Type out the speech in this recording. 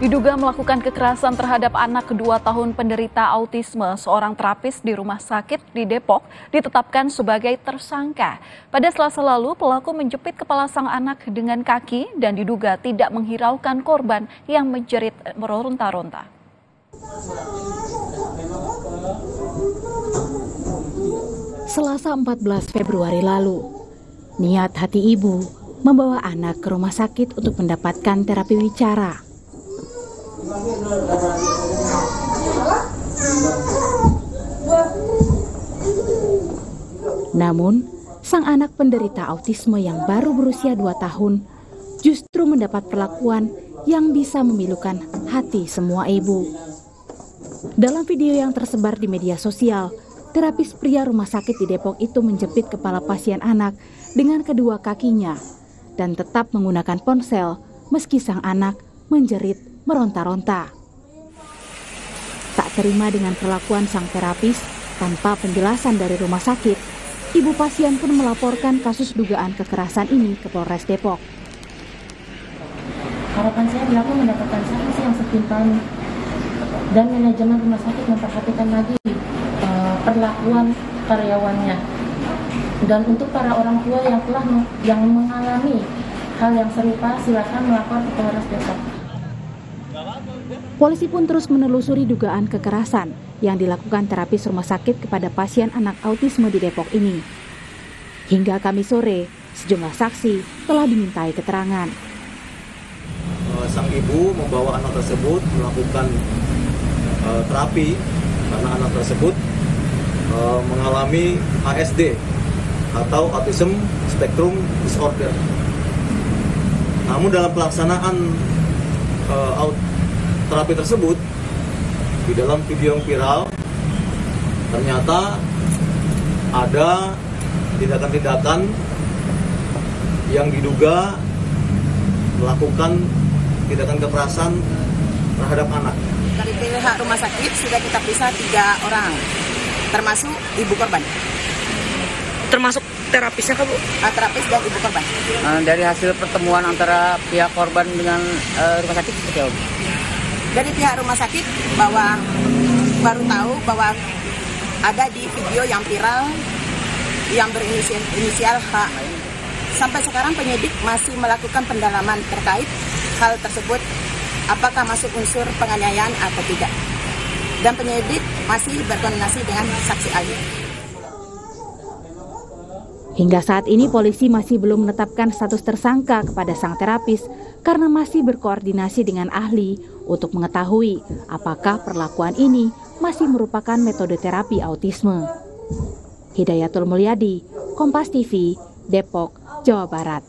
Diduga melakukan kekerasan terhadap anak 2 tahun penderita autisme, seorang terapis di rumah sakit di Depok ditetapkan sebagai tersangka. Pada Selasa lalu, pelaku menjepit kepala sang anak dengan kaki dan diduga tidak menghiraukan korban yang menjerit meronta-ronta. Selasa 14 Februari lalu, niat hati ibu membawa anak ke rumah sakit untuk mendapatkan terapi wicara. Namun, sang anak penderita autisme yang baru berusia 2 tahun justru mendapat perlakuan yang bisa memilukan hati semua ibu. Dalam video yang tersebar di media sosial, terapis pria rumah sakit di Depok itu menjepit kepala pasien anak dengan kedua kakinya dan tetap menggunakan ponsel meski sang anak menjerit meronta-ronta. Tak terima dengan perlakuan sang terapis tanpa penjelasan dari rumah sakit, ibu pasien pun melaporkan kasus dugaan kekerasan ini ke Polres Depok. Harapan saya pelaku mendapatkan sanksi yang setimpal dan manajemen rumah sakit memperhatikan lagi perlakuan karyawannya. Dan untuk para orang tua yang mengalami hal yang serupa, silakan melapor ke Polres Depok. Polisi pun terus menelusuri dugaan kekerasan yang dilakukan terapis rumah sakit kepada pasien anak autisme di Depok ini. Hingga Kamis sore, sejumlah saksi telah dimintai keterangan. Sang ibu membawa anak tersebut melakukan terapi karena anak tersebut mengalami ASD atau Autism Spectrum Disorder. Namun dalam pelaksanaan terapi tersebut, di dalam video yang viral, ternyata ada tindakan-tindakan yang diduga melakukan tindakan kekerasan terhadap anak. Dari pihak rumah sakit sudah kita periksa 3 orang, termasuk ibu korban. Termasuk terapisnya kan, Bu? Terapis dan ibu korban. Dari hasil pertemuan antara pihak korban dengan rumah sakit seperti apa? Dari pihak rumah sakit bahwa baru tahu bahwa ada di video yang viral yang berinisial H. Sampai sekarang penyidik masih melakukan pendalaman terkait hal tersebut, apakah masuk unsur penganiayaan atau tidak. Dan penyidik masih berkoordinasi dengan saksi ahli. Hingga saat ini polisi masih belum menetapkan status tersangka kepada sang terapis karena masih berkoordinasi dengan ahli untuk mengetahui apakah perlakuan ini masih merupakan metode terapi autisme. Hidayatul Mulyadi, Kompas TV, Depok, Jawa Barat.